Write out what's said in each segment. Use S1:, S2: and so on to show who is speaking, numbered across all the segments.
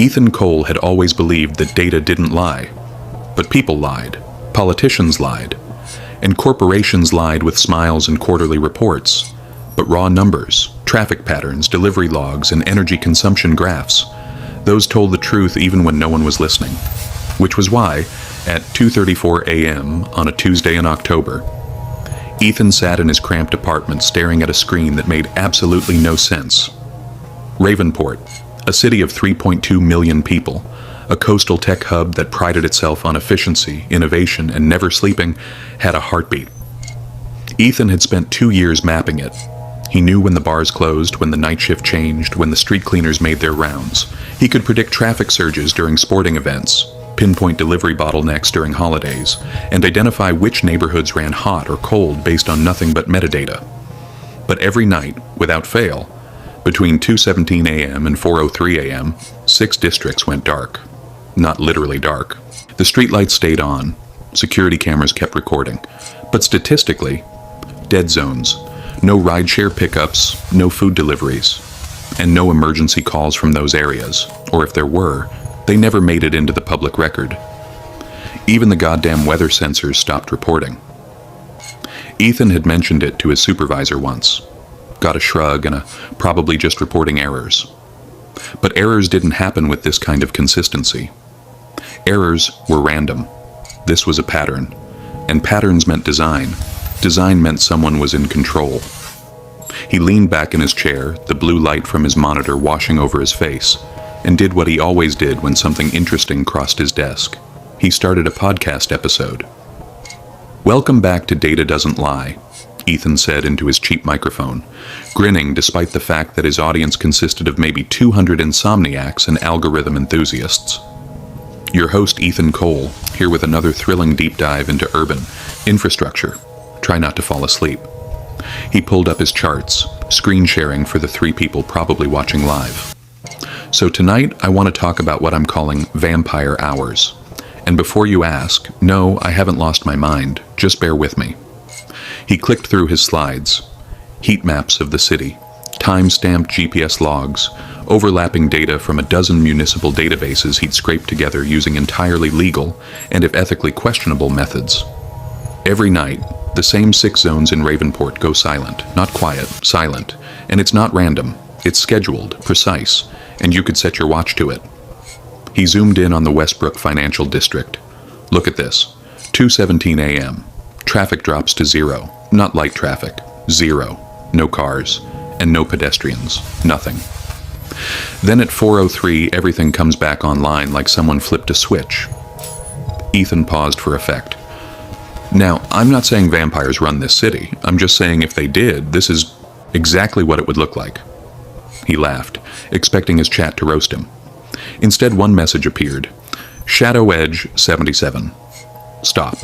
S1: Ethan Cole had always believed that data didn't lie. But people lied, politicians lied, and corporations lied with smiles and quarterly reports. But raw numbers, traffic patterns, delivery logs, and energy consumption graphs, those told the truth even when no one was listening. Which was why, at 2:34 a.m. on a Tuesday in October, Ethan sat in his cramped apartment staring at a screen that made absolutely no sense. Ravenport, a city of 3.2 million people, a coastal tech hub that prided itself on efficiency, innovation, and never sleeping, had a heartbeat. Ethan had spent 2 years mapping it. He knew when the bars closed, when the night shift changed, when the street cleaners made their rounds. He could predict traffic surges during sporting events, pinpoint delivery bottlenecks during holidays, and identify which neighborhoods ran hot or cold based on nothing but metadata. But every night, without fail, between 2:17 a.m. and 4:03 a.m., 6 districts went dark. Not literally dark. The streetlights stayed on. Security cameras kept recording. But statistically, dead zones. No rideshare pickups, no food deliveries, and no emergency calls from those areas. Or if there were, they never made it into the public record. Even the goddamn weather sensors stopped reporting. Ethan had mentioned it to his supervisor once. Got a shrug and a probably just reporting errors. But errors didn't happen with this kind of consistency. Errors were random. This was a pattern. And patterns meant design. Design meant someone was in control. He leaned back in his chair, the blue light from his monitor washing over his face, and did what he always did when something interesting crossed his desk. He started a podcast episode. "Welcome back to Data Doesn't Lie," Ethan said into his cheap microphone, grinning despite the fact that his audience consisted of maybe 200 insomniacs and algorithm enthusiasts. Your host, Ethan Cole, here with another thrilling deep dive into urban infrastructure. Try not to fall asleep. He pulled up his charts, screen sharing for the 3 people probably watching live. So tonight, I want to talk about what I'm calling vampire hours. And before you ask, no, I haven't lost my mind. Just bear with me. He clicked through his slides. Heat maps of the city, time-stamped GPS logs, overlapping data from a dozen municipal databases he'd scraped together using entirely legal and if ethically questionable methods. Every night, the same 6 zones in Ravenport go silent. Not quiet, silent. And it's not random. It's scheduled, precise, and you could set your watch to it. He zoomed in on the Westbrook Financial District. Look at this. 2:17 a.m. Traffic drops to 0. Not light traffic. 0. No cars. And no pedestrians. Nothing. Then at 4:03, everything comes back online like someone flipped a switch. Ethan paused for effect. Now, I'm not saying vampires run this city. I'm just saying if they did, this is exactly what it would look like. He laughed, expecting his chat to roast him. Instead, one message appeared. Shadow Edge 77. Stop.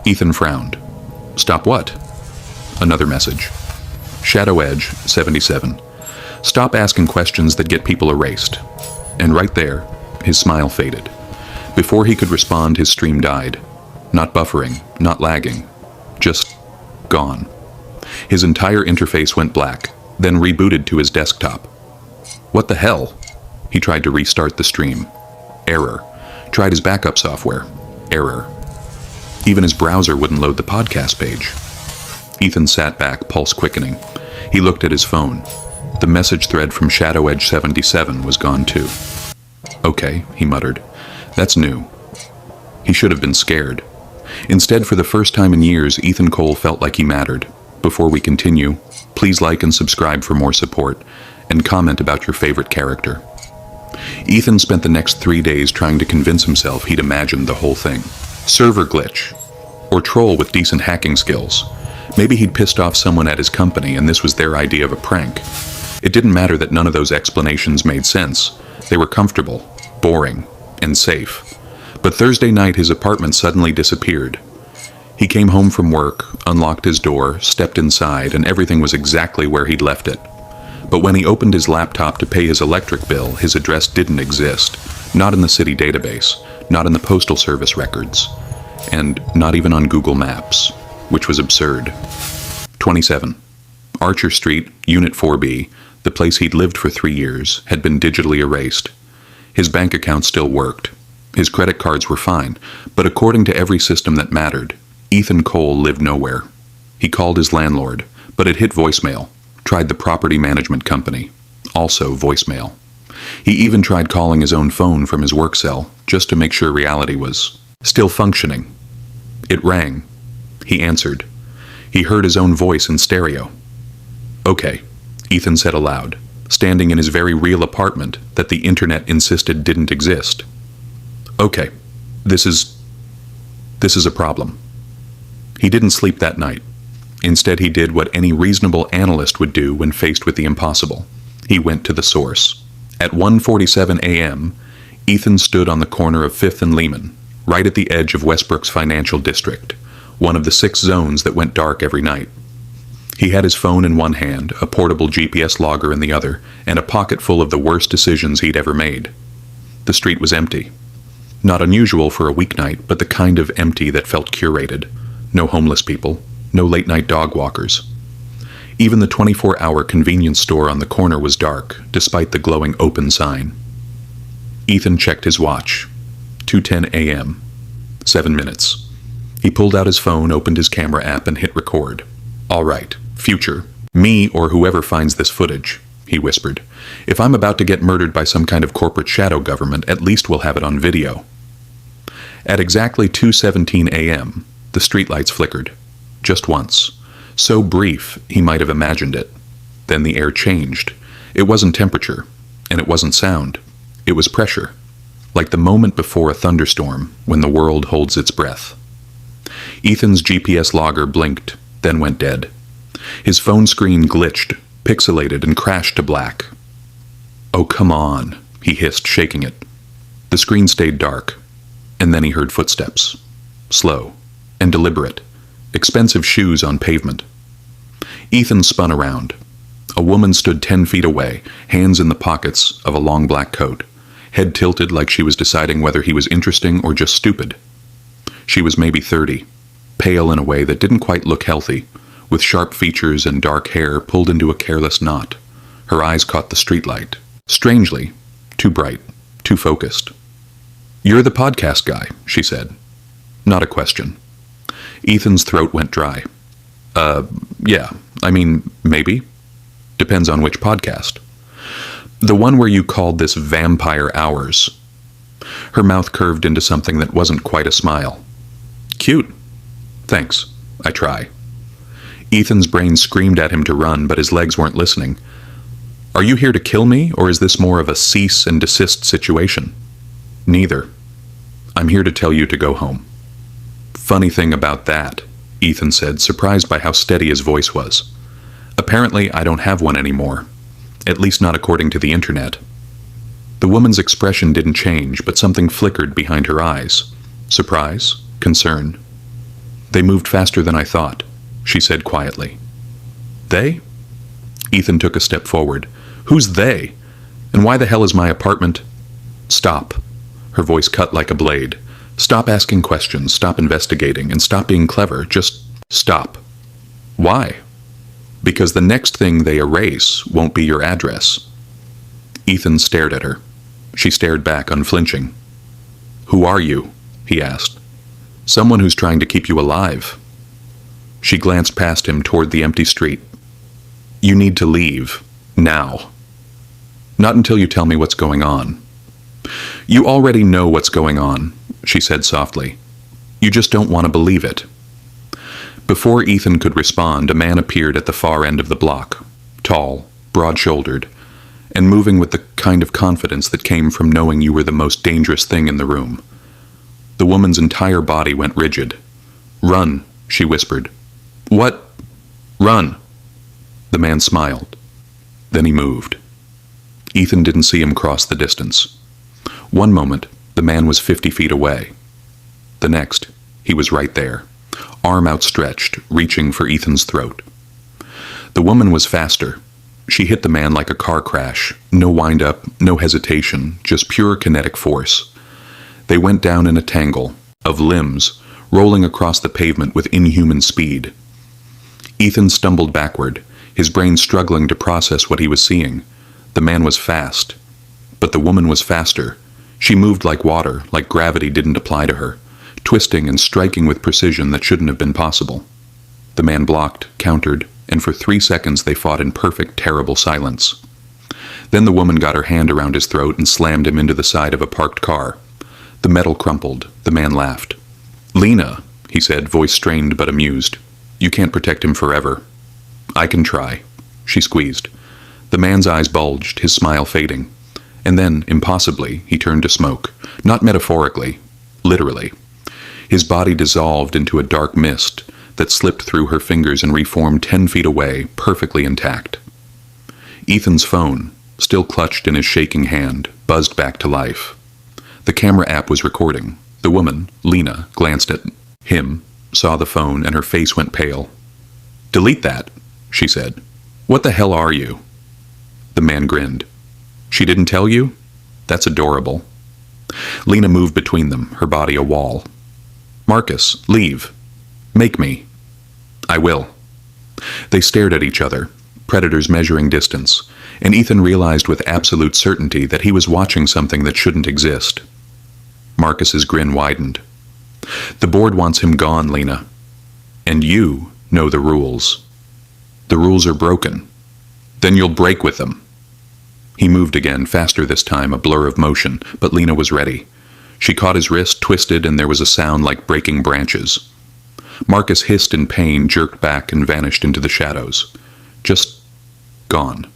S1: Ethan frowned. Stop what? Another message. Shadow Edge 77. Stop asking questions that get people erased. And right there, his smile faded. Before he could respond, his stream died. Not buffering, not lagging, just gone. His entire interface went black, then rebooted to his desktop. What the hell? He tried to restart the stream. Error. Tried his backup software. Error. Even his browser wouldn't load the podcast page. Ethan sat back, pulse quickening. He looked at his phone. The message thread from Shadow Edge 77 was gone too. Okay, he muttered. That's new. He should have been scared. Instead, for the first time in years, Ethan Cole felt like he mattered. Before we continue, please like and subscribe for more support, and comment about your favorite character. Ethan spent the next 3 days trying to convince himself he'd imagined the whole thing. Server glitch. Or troll with decent hacking skills. Maybe he'd pissed off someone at his company and this was their idea of a prank. It didn't matter that none of those explanations made sense. They were comfortable, boring, and safe. But Thursday night his apartment suddenly disappeared. He came home from work, unlocked his door, stepped inside, and everything was exactly where he'd left it. But when he opened his laptop to pay his electric bill, his address didn't exist. Not in the city database, not in the postal service records, and not even on Google Maps, which was absurd. 27. Archer Street, Unit 4B, the place he'd lived for 3 years, had been digitally erased. His bank account still worked. His credit cards were fine, but according to every system that mattered, Ethan Cole lived nowhere. He called his landlord, but it hit voicemail. Tried the property management company. Also voicemail. He even tried calling his own phone from his work cell, just to make sure reality was still functioning. It rang. He answered. He heard his own voice in stereo. "Okay," Ethan said aloud, standing in his very real apartment that the internet insisted didn't exist. "Okay, this is a problem." He didn't sleep that night. Instead, he did what any reasonable analyst would do when faced with the impossible. He went to the source. At 1:47 a.m., Ethan stood on the corner of 5th and Lehman, right at the edge of Westbrook's financial district, one of the 6 zones that went dark every night. He had his phone in one hand, a portable GPS logger in the other, and a pocket full of the worst decisions he'd ever made. The street was empty. Not unusual for a weeknight, but the kind of empty that felt curated. No homeless people, no late-night dog walkers. Even the 24-hour convenience store on the corner was dark, despite the glowing open sign. Ethan checked his watch. 2:10 a.m. 7 minutes. He pulled out his phone, opened his camera app, and hit record. "All right, future. Me or whoever finds this footage," he whispered. "If I'm about to get murdered by some kind of corporate shadow government, at least we'll have it on video." At exactly 2:17 a.m., the streetlights flickered. Just once. So brief, he might have imagined it. Then the air changed. It wasn't temperature, and it wasn't sound. It was pressure. Like the moment before a thunderstorm, when the world holds its breath. Ethan's GPS logger blinked, then went dead. His phone screen glitched, pixelated, and crashed to black. "Oh, come on," he hissed, shaking it. The screen stayed dark, and then he heard footsteps. Slow and deliberate. Expensive shoes on pavement. Ethan spun around. A woman stood 10 feet away, hands in the pockets of a long black coat, head tilted like she was deciding whether he was interesting or just stupid. She was maybe 30, pale in a way that didn't quite look healthy, with sharp features and dark hair pulled into a careless knot. Her eyes caught the streetlight. Strangely, too bright, too focused. "You're the podcast guy," she said. Not a question. Ethan's throat went dry. Yeah, I mean, maybe. Depends on which podcast. The one where you called this Vampire Hours." Her mouth curved into something that wasn't quite a smile. "Cute. Thanks. I try." Ethan's brain screamed at him to run, but his legs weren't listening. "Are you here to kill me, or is this more of a cease and desist situation?" "Neither. I'm here to tell you to go home." "Funny thing about that," Ethan said, surprised by how steady his voice was. "Apparently, I don't have one anymore. At least not according to the internet." The woman's expression didn't change, but something flickered behind her eyes. Surprise? Concern? "They moved faster than I thought," she said quietly. "They?" Ethan took a step forward. "Who's they? And why the hell is my apartment—" "Stop." Her voice cut like a blade. "Stop asking questions, stop investigating, and stop being clever. Just stop." "Why?" "Because the next thing they erase won't be your address." Ethan stared at her. She stared back, unflinching. "Who are you?" he asked. "Someone who's trying to keep you alive." She glanced past him toward the empty street. "You need to leave. Now." "Not until you tell me what's going on." "You already know what's going on," she said softly. "You just don't want to believe it." Before Ethan could respond, a man appeared at the far end of the block, tall, broad-shouldered, and moving with the kind of confidence that came from knowing you were the most dangerous thing in the room. The woman's entire body went rigid. "Run," she whispered. "What?" "Run." The man smiled. Then he moved. Ethan didn't see him cross the distance. One moment, the man was 50 feet away. The next, he was right there, arm outstretched, reaching for Ethan's throat. The woman was faster. She hit the man like a car crash. No wind-up, no hesitation, just pure kinetic force. They went down in a tangle of limbs, rolling across the pavement with inhuman speed. Ethan stumbled backward, his brain struggling to process what he was seeing. The man was fast, but the woman was faster, She moved like water, like gravity didn't apply to her, twisting and striking with precision that shouldn't have been possible. The man blocked, countered, and for 3 seconds they fought in perfect, terrible silence. Then the woman got her hand around his throat and slammed him into the side of a parked car. The metal crumpled. The man laughed. "Lena," he said, voice strained but amused. "You can't protect him forever." "I can try." She squeezed. The man's eyes bulged, his smile fading. And then, impossibly, he turned to smoke. Not metaphorically, literally. His body dissolved into a dark mist that slipped through her fingers and reformed 10 feet away, perfectly intact. Ethan's phone, still clutched in his shaking hand, buzzed back to life. The camera app was recording. The woman, Lena, glanced at him, saw the phone, and her face went pale. "Delete that," she said. "What the hell are you?" The man grinned. "She didn't tell you? That's adorable." Lena moved between them, her body a wall. "Marcus, leave. Make me." "I will." They stared at each other, predators measuring distance, and Ethan realized with absolute certainty that he was watching something that shouldn't exist. Marcus's grin widened. "The board wants him gone, Lena. And you know the rules. The rules are broken. Then you'll break with them." He moved again, faster this time, a blur of motion, but Lena was ready. She caught his wrist, twisted, and there was a sound like breaking branches. Marcus hissed in pain, jerked back, and vanished into the shadows. Just gone.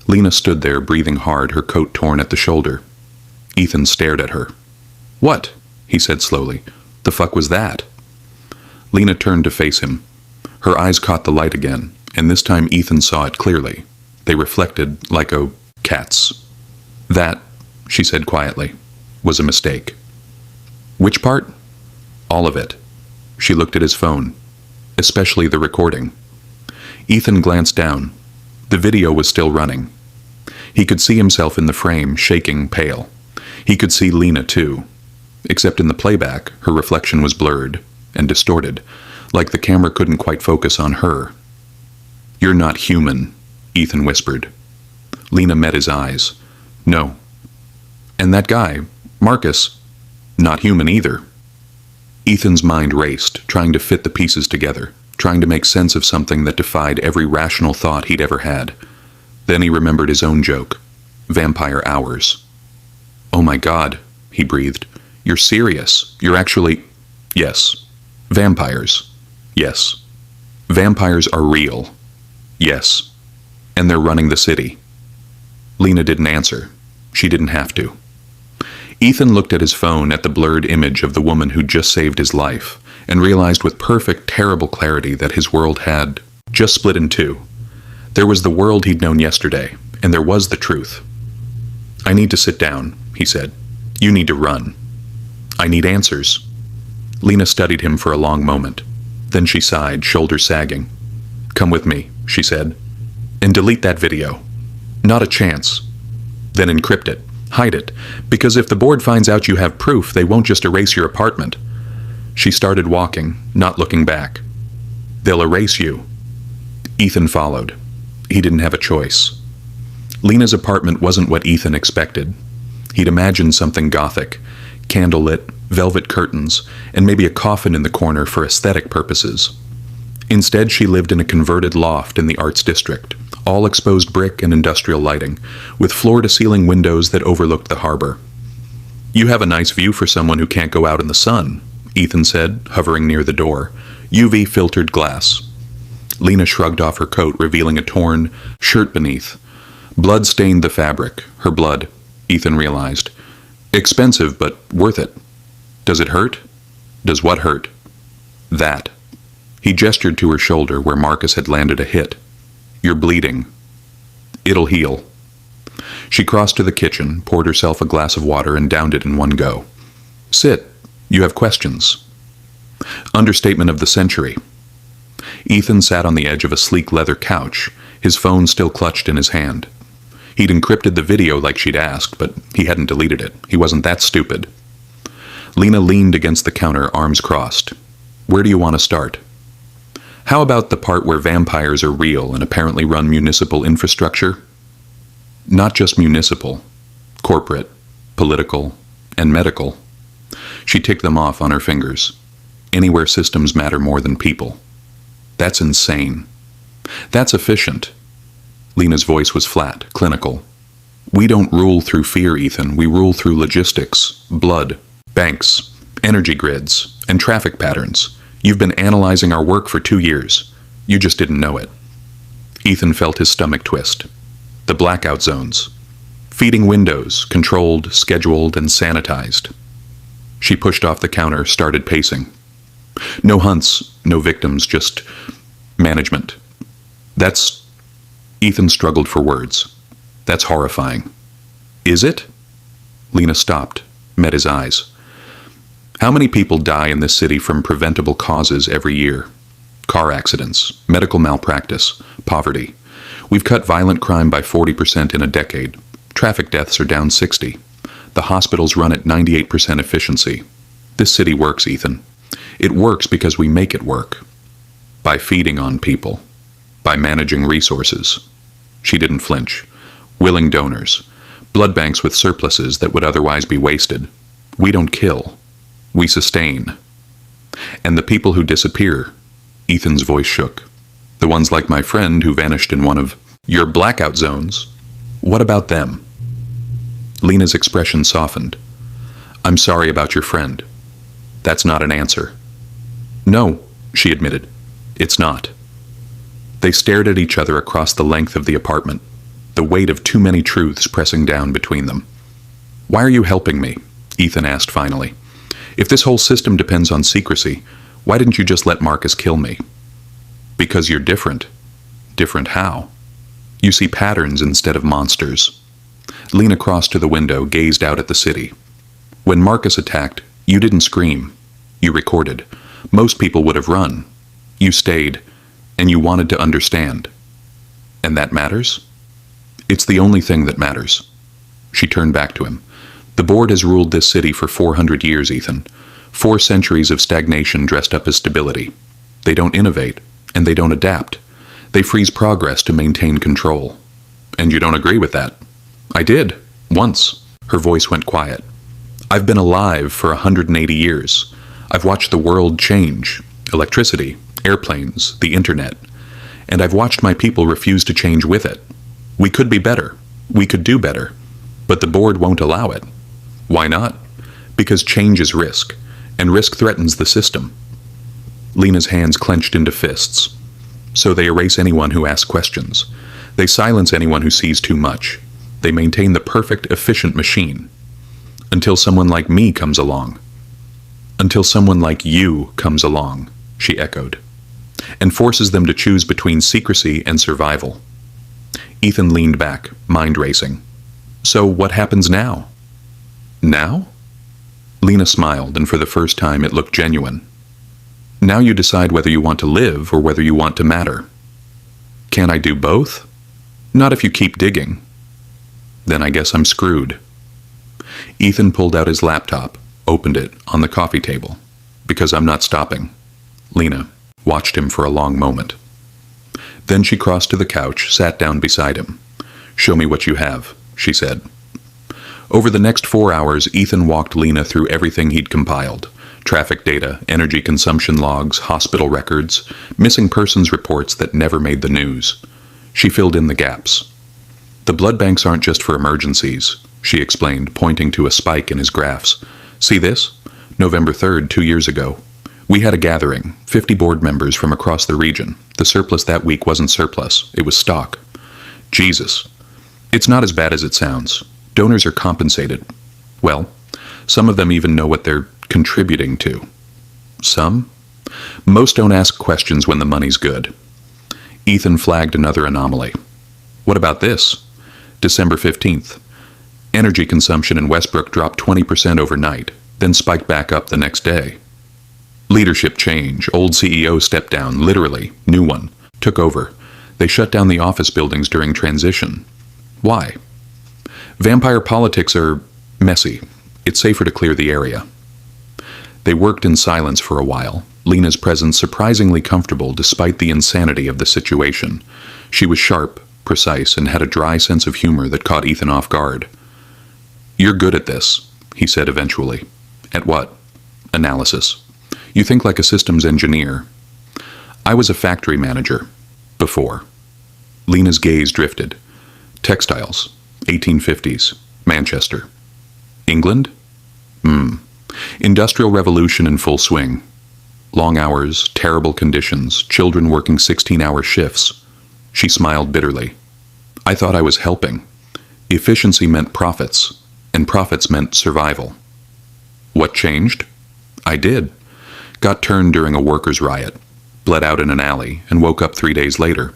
S1: Lena stood there, breathing hard, her coat torn at the shoulder. Ethan stared at her. "What?" he said slowly. "The fuck was that?" Lena turned to face him. Her eyes caught the light again, and this time Ethan saw it clearly. They reflected like a cat's. "That," she said quietly, "was a mistake." "Which part?" "All of it." She looked at his phone, especially the recording. Ethan glanced down. The video was still running. He could see himself in the frame, shaking, pale. He could see Lena too. Except in the playback, her reflection was blurred and distorted, like the camera couldn't quite focus on her. "You're not human," Ethan whispered. Lena met his eyes. "No." "And that guy, Marcus, not human either." Ethan's mind raced, trying to fit the pieces together, trying to make sense of something that defied every rational thought he'd ever had. Then he remembered his own joke. Vampire hours. "Oh my God," he breathed. "You're serious. You're actually—" "Yes." "Vampires." "Yes." "Vampires are real." "Yes." "And they're running the city." Lena didn't answer. She didn't have to. Ethan looked at his phone, at the blurred image of the woman who'd just saved his life, and realized with perfect, terrible clarity that his world had just split in two. There was the world he'd known yesterday, and there was the truth. "I need to sit down," he said. "You need to run." "I need answers." Lena studied him for a long moment. Then she sighed, shoulders sagging. "Come with me," she said. "And delete that video." "Not a chance." "Then encrypt it. Hide it. Because if the board finds out you have proof, they won't just erase your apartment." She started walking, not looking back. "They'll erase you." Ethan followed. He didn't have a choice. Lena's apartment wasn't what Ethan expected. He'd imagined something gothic, candlelit, velvet curtains, and maybe a coffin in the corner for aesthetic purposes. Instead, she lived in a converted loft in the Arts District, all exposed brick and industrial lighting, with floor-to-ceiling windows that overlooked the harbor. "You have a nice view for someone who can't go out in the sun," Ethan said, hovering near the door. "UV-filtered glass." Lena shrugged off her coat, revealing a torn shirt beneath. Blood stained the fabric. Her blood, Ethan realized. Expensive, but worth it. "Does it hurt?" "Does what hurt?" "That." He gestured to her shoulder where Marcus had landed a hit. "You're bleeding." "It'll heal." She crossed to the kitchen, poured herself a glass of water, and downed it in one go. "Sit. You have questions." Understatement of the century. Ethan sat on the edge of a sleek leather couch, his phone still clutched in his hand. He'd encrypted the video like she'd asked, but he hadn't deleted it. He wasn't that stupid. Lena leaned against the counter, arms crossed. "Where do you want to start?" "How about the part where vampires are real and apparently run municipal infrastructure?" "Not just municipal. Corporate. political, and medical. She ticked them off on her fingers. Anywhere systems matter more than people. That's insane. That's efficient. Lena's voice was flat, clinical. We don't rule through fear, Ethan. We rule through logistics, blood, banks, energy grids, and traffic patterns. You've been analyzing our work for 2 years. You just didn't know it. Ethan felt his stomach twist. The blackout zones. Feeding windows, controlled, scheduled, and sanitized. She pushed off the counter, started pacing. No hunts, no victims, just management. That's... Ethan struggled for words. That's horrifying. Is it? Lena stopped, met his eyes. How many people die in this city from preventable causes every year? Car accidents, medical malpractice, poverty. We've cut violent crime by 40% in a decade. Traffic deaths are down 60%. The hospitals run at 98% efficiency. This city works, Ethan. It works because we make it work. By feeding on people. By managing resources. She didn't flinch. Willing donors. Blood banks with surpluses that would otherwise be wasted. We don't kill. We sustain. And the people who disappear. Ethan's voice shook. The ones like my friend who vanished in one of your blackout zones. What about them? Lena's expression softened. I'm sorry about your friend. That's not an answer. No, she admitted. It's not. They stared at each other across the length of the apartment, the weight of too many truths pressing down between them. Why are you helping me? Ethan asked finally. If this whole system depends on secrecy, why didn't you just let Marcus kill me? Because you're different. Different how? You see patterns instead of monsters. Lena crossed to the window, gazed out at the city. When Marcus attacked, you didn't scream. You recorded. Most people would have run. You stayed, and you wanted to understand. And that matters? It's the only thing that matters. She turned back to him. The board has ruled this city for 400 years, Ethan. 4 centuries of stagnation dressed up as stability. They don't innovate, and they don't adapt. They freeze progress to maintain control. And you don't agree with that? I did. Once. Her voice went quiet. I've been alive for 180 years. I've watched the world change. Electricity, airplanes, the internet. And I've watched my people refuse to change with it. We could be better. We could do better. But the board won't allow it. Why not? Because change is risk, and risk threatens the system. Lena's hands clenched into fists. So they erase anyone who asks questions. They silence anyone who sees too much. They maintain the perfect, efficient machine. Until someone like me comes along. Until someone like you comes along, she echoed, and forces them to choose between secrecy and survival. Ethan leaned back, mind racing. So what happens now? Now? Lena smiled, and for the first time it looked genuine. Now you decide whether you want to live or whether you want to matter. Can I do both? Not if you keep digging. Then I guess I'm screwed. Ethan pulled out his laptop, opened it on the coffee table. Because I'm not stopping. Lena watched him for a long moment. Then she crossed to the couch, sat down beside him. Show me what you have, she said. Over the next 4 hours, Ethan walked Lena through everything he'd compiled. Traffic data, energy consumption logs, hospital records, missing persons reports that never made the news. She filled in the gaps. The blood banks aren't just for emergencies, she explained, pointing to a spike in his graphs. See this? November 3rd, 2 years ago. We had a gathering, 50 board members from across the region. The surplus that week wasn't surplus, it was stock. Jesus. It's not as bad as it sounds. Donors are compensated. Well, some of them even know what they're contributing to. Some? Most don't ask questions when the money's good. Ethan flagged another anomaly. What about this? December 15th. Energy consumption in Westbrook dropped 20% overnight, then spiked back up the next day. Leadership change. Old CEO stepped down, literally. New one. Took over. They shut down the office buildings during transition. Why? Vampire politics are messy. It's safer to clear the area. They worked in silence for a while, Lena's presence surprisingly comfortable despite the insanity of the situation. She was sharp, precise, and had a dry sense of humor that caught Ethan off guard. You're good at this, he said eventually. At what? Analysis. You think like a systems engineer. I was a factory manager. Before. Lena's gaze drifted. Textiles. 1850s. Manchester. England? Industrial Revolution in full swing. Long hours, terrible conditions, children working 16-hour shifts. She smiled bitterly. I thought I was helping. Efficiency meant profits, and profits meant survival. What changed? I did. Got turned during a workers' riot, bled out in an alley, and woke up 3 days later.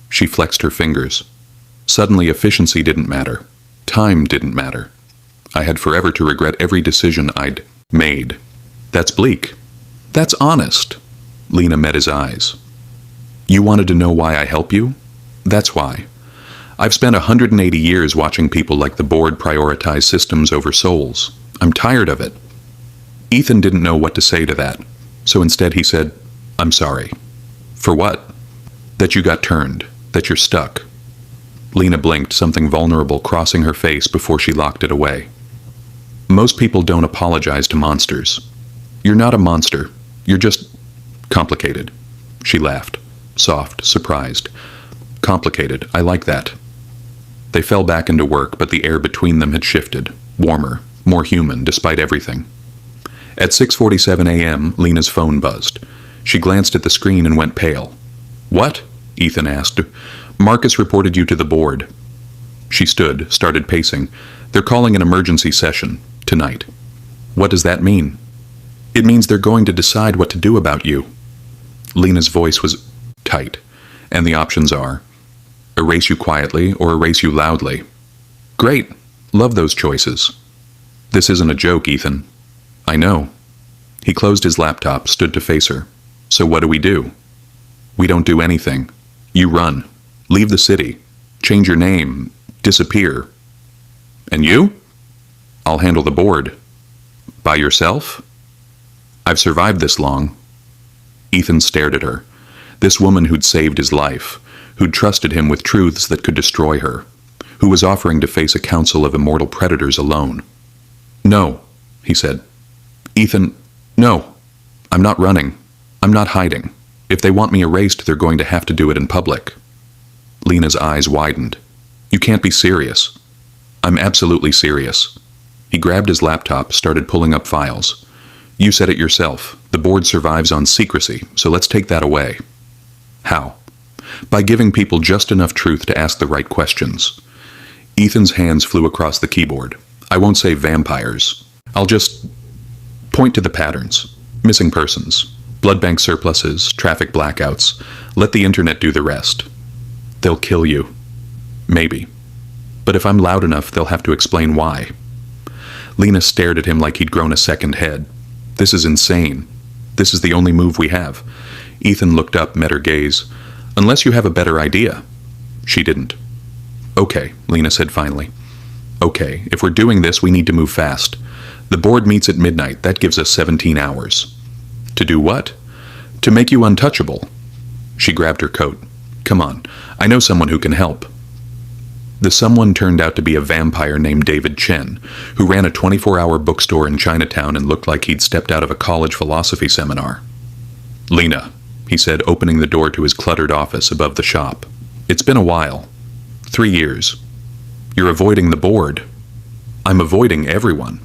S1: She flexed her fingers. Suddenly efficiency didn't matter. Time didn't matter. I had forever to regret every decision I'd made. That's bleak. That's honest. Lena met his eyes. You wanted to know why I help you? That's why. I've spent 180 years watching people like the board prioritize systems over souls. I'm tired of it. Ethan didn't know what to say to that, so instead he said, I'm sorry. For what? That you got turned, that you're stuck. Lena blinked, something vulnerable crossing her face before she locked it away. Most people don't apologize to monsters. You're not a monster. You're just complicated. She laughed, soft, surprised. Complicated, I like that. They fell back into work, but the air between them had shifted, warmer, more human, despite everything. At 6:47 a.m., Lena's phone buzzed. She glanced at the screen and went pale. What? Ethan asked. Marcus reported you to the board. She stood, started pacing. They're calling an emergency session, tonight. What does that mean? It means they're going to decide what to do about you. Lena's voice was tight, and the options are erase you quietly or erase you loudly. Great. Love those choices. This isn't a joke, Ethan. I know. He closed his laptop, stood to face her. So what do? We don't do anything. You run. Leave the city. Change your name. Disappear. And you? I'll handle the board. By yourself? I've survived this long. Ethan stared at her. This woman who'd saved his life, who'd trusted him with truths that could destroy her, who was offering to face a council of immortal predators alone. No, he said. Ethan, no. I'm not running. I'm not hiding. If they want me erased, they're going to have to do it in public. Lena's eyes widened. You can't be serious. I'm absolutely serious. He grabbed his laptop, started pulling up files. You said it yourself. The board survives on secrecy, so let's take that away. How? By giving people just enough truth to ask the right questions. Ethan's hands flew across the keyboard. I won't say vampires. I'll just point to the patterns. Missing persons, blood bank surpluses, traffic blackouts. Let the internet do the rest. They'll kill you. Maybe. But if I'm loud enough, they'll have to explain why. Lena stared at him like he'd grown a second head. This is insane. This is the only move we have. Ethan looked up, met her gaze. Unless you have a better idea. She didn't. Okay, Lena said finally. Okay, if we're doing this, we need to move fast. The board meets at midnight. That gives us 17 hours. To do what? To make you untouchable. She grabbed her coat. Come on, I know someone who can help. The someone turned out to be a vampire named David Chen, who ran a 24-hour bookstore in Chinatown and looked like he'd stepped out of a college philosophy seminar. Lena, he said, opening the door to his cluttered office above the shop. It's been a while. 3 years. You're avoiding the board. I'm avoiding everyone.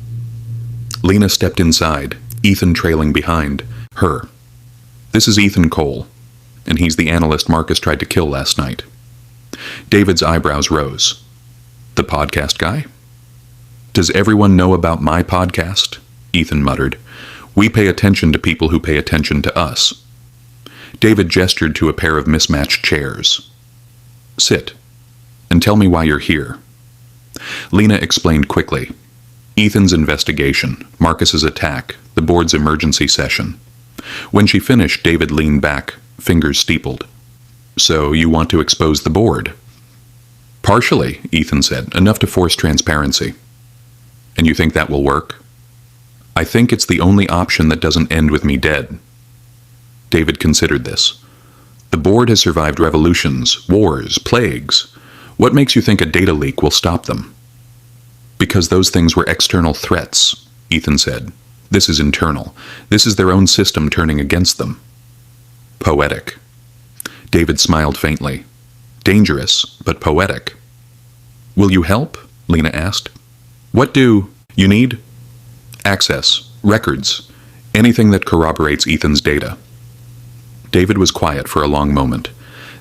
S1: Lena stepped inside, Ethan trailing behind her. This is Ethan Cole, and he's the analyst Marcus tried to kill last night. David's eyebrows rose. The podcast guy? Does everyone know about my podcast? Ethan muttered. We pay attention to people who pay attention to us. David gestured to a pair of mismatched chairs. Sit, and tell me why you're here. Lena explained quickly. Ethan's investigation, Marcus's attack, the board's emergency session. When she finished, David leaned back, fingers steepled. So you want to expose the board? Partially, Ethan said, enough to force transparency. And you think that will work? I think it's the only option that doesn't end with me dead. David considered this. The board has survived revolutions, wars, plagues. What makes you think a data leak will stop them? Because those things were external threats, Ethan said. This is internal. This is their own system turning against them. Poetic. David smiled faintly. Dangerous, but poetic. Will you help? Lena asked. What do you need? Access, records, anything that corroborates Ethan's data. David was quiet for a long moment.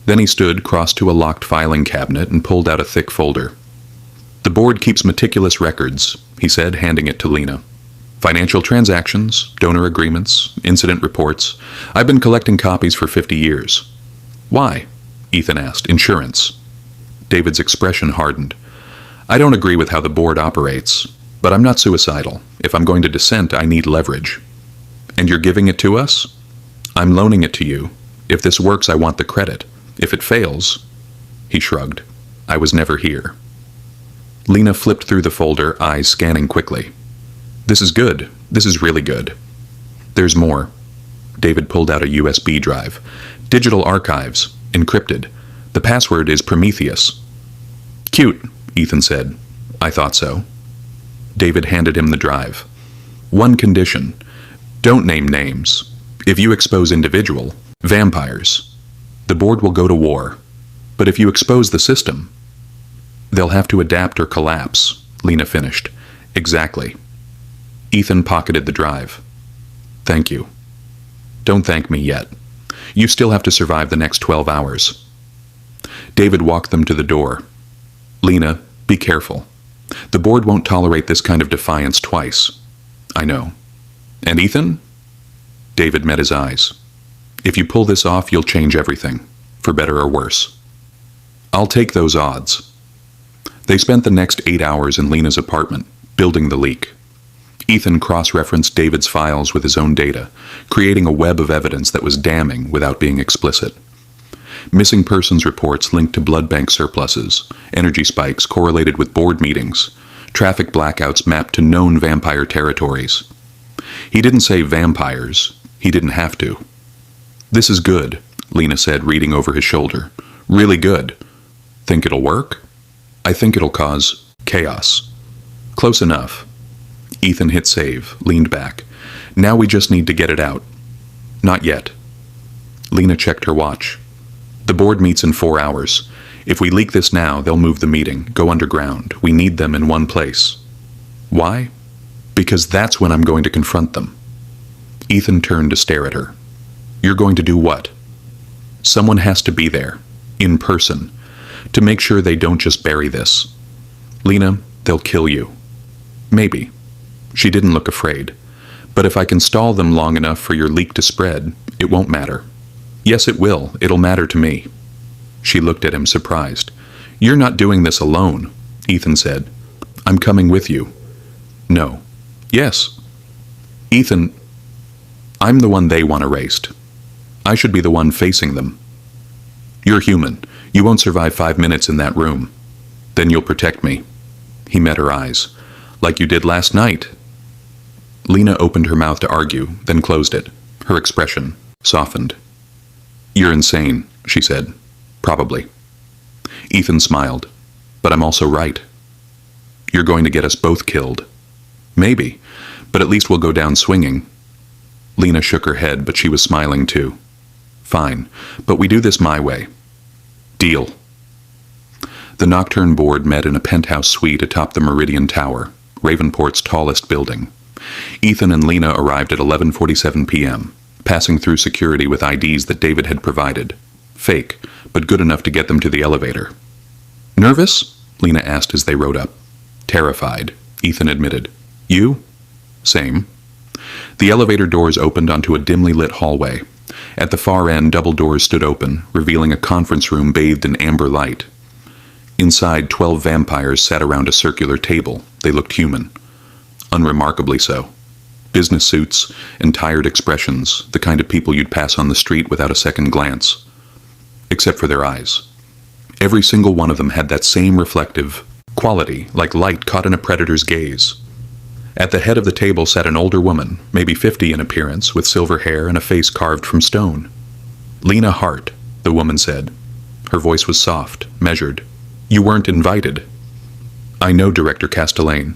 S1: Then he stood, crossed to a locked filing cabinet, and pulled out a thick folder. The board keeps meticulous records, he said, handing it to Lena. Financial transactions, donor agreements, incident reports. I've been collecting copies for 50 years. Why? Ethan asked. Insurance. David's expression hardened. I don't agree with how the board operates, but I'm not suicidal. If I'm going to dissent, I need leverage. And you're giving it to us? I'm loaning it to you. If this works, I want the credit. If it fails, he shrugged. I was never here. Lena flipped through the folder, eyes scanning quickly. This is good. This is really good. There's more. David pulled out a USB drive. Digital archives, encrypted. The password is Prometheus. Cute, Ethan said. I thought so. David handed him the drive. One condition. Don't name names. If you expose individual, vampires, the board will go to war. But if you expose the system, they'll have to adapt or collapse, Lena finished. Exactly. Ethan pocketed the drive. Thank you. Don't thank me yet. You still have to survive the next 12 hours. David walked them to the door. Lena, be careful. The board won't tolerate this kind of defiance twice. I know. And Ethan? David met his eyes. If you pull this off, you'll change everything, for better or worse. I'll take those odds. They spent the next 8 hours in Lena's apartment, building the leak. Ethan cross-referenced David's files with his own data, creating a web of evidence that was damning without being explicit. Missing persons reports linked to blood bank surpluses, energy spikes correlated with board meetings, traffic blackouts mapped to known vampire territories. He didn't say vampires. He didn't have to. This is good, Lena said, reading over his shoulder. Really good. Think it'll work? I think it'll cause chaos. Close enough. Ethan hit save, leaned back. Now we just need to get it out. Not yet. Lena checked her watch. The board meets in 4 hours. If we leak this now, they'll move the meeting, go underground. We need them in one place. Why? Because that's when I'm going to confront them. Ethan turned to stare at her. You're going to do what? Someone has to be there, in person, to make sure they don't just bury this. Lena, they'll kill you. Maybe. She didn't look afraid. But if I can stall them long enough for your leak to spread, it won't matter. Yes, it will. It'll matter to me. She looked at him, surprised. You're not doing this alone, Ethan said. I'm coming with you. No. Yes. Ethan, I'm the one they want erased. I should be the one facing them. You're human. You won't survive 5 minutes in that room. Then you'll protect me. He met her eyes. Like you did last night. Lena opened her mouth to argue, then closed it. Her expression softened. You're insane, she said. Probably. Ethan smiled. But I'm also right. You're going to get us both killed. Maybe, but at least we'll go down swinging. Lena shook her head, but she was smiling too. Fine, but we do this my way. Deal. The Nocturne board met in a penthouse suite atop the Meridian Tower, Ravenport's tallest building. Ethan and Lena arrived at 11:47 p.m., passing through security with IDs that David had provided. Fake, but good enough to get them to the elevator. Nervous? Lena asked as they rode up. Terrified, Ethan admitted. You? Same. The elevator doors opened onto a dimly lit hallway. At the far end, double doors stood open, revealing a conference room bathed in amber light. Inside, 12 vampires sat around a circular table. They looked human. Unremarkably so. Business suits and tired expressions, the kind of people you'd pass on the street without a second glance. Except for their eyes. Every single one of them had that same reflective quality, like light caught in a predator's gaze. At the head of the table sat an older woman, maybe 50 in appearance, with silver hair and a face carved from stone. Lena Hart, the woman said. Her voice was soft, measured. You weren't invited. I know, Director Castellane.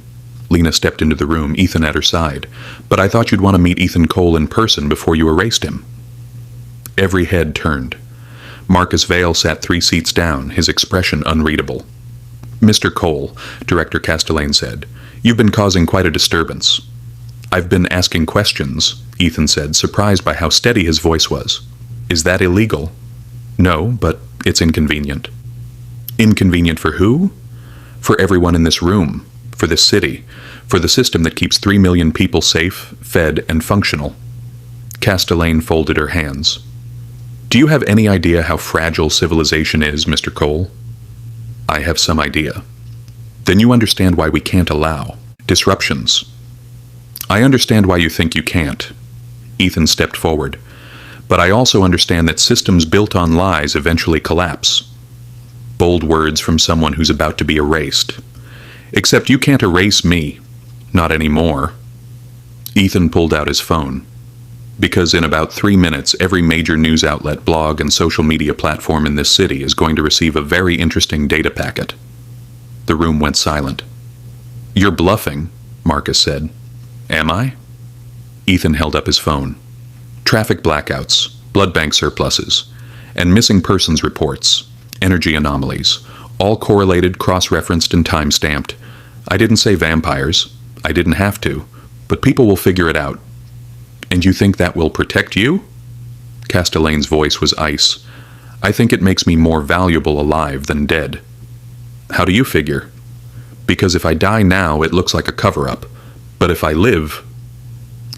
S1: Lena stepped into the room, Ethan at her side. But I thought you'd want to meet Ethan Cole in person before you erased him. Every head turned. Marcus Vale sat 3 seats down, his expression unreadable. Mr. Cole, Director Castellane said, you've been causing quite a disturbance. I've been asking questions, Ethan said, surprised by how steady his voice was. Is that illegal? No, but it's inconvenient. Inconvenient for who? For everyone in this room, for this city, for the system that keeps 3 million people safe, fed, and functional. Castellane folded her hands. Do you have any idea how fragile civilization is, Mr. Cole? I have some idea. Then you understand why we can't allow disruptions. I understand why you think you can't. Ethan stepped forward. But I also understand that systems built on lies eventually collapse. Bold words from someone who's about to be erased. Except you can't erase me. Not anymore. Ethan pulled out his phone. Because in about 3 minutes, every major news outlet, blog, and social media platform in this city is going to receive a very interesting data packet. The room went silent. You're bluffing, Marcus said. Am I? Ethan held up his phone. Traffic blackouts, blood bank surpluses, and missing persons reports, energy anomalies, all correlated, cross-referenced, and time-stamped. I didn't say vampires. I didn't have to. But people will figure it out. And you think that will protect you? Castellane's voice was ice. I think it makes me more valuable alive than dead. How do you figure? Because if I die now, it looks like a cover-up. But if I live...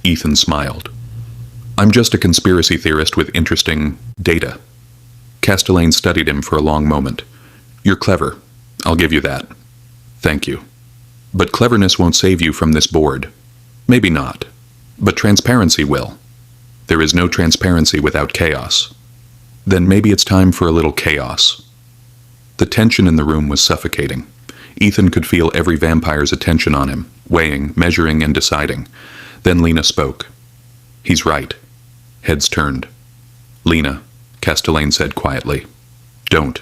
S1: Ethan smiled. I'm just a conspiracy theorist with interesting data. Castellane studied him for a long moment. You're clever. I'll give you that. Thank you. But cleverness won't save you from this board. Maybe not. But transparency will. There is no transparency without chaos. Then maybe it's time for a little chaos. The tension in the room was suffocating. Ethan could feel every vampire's attention on him, weighing, measuring, and deciding. Then Lena spoke. He's right. Heads turned. Lena, Castellane said quietly. Don't.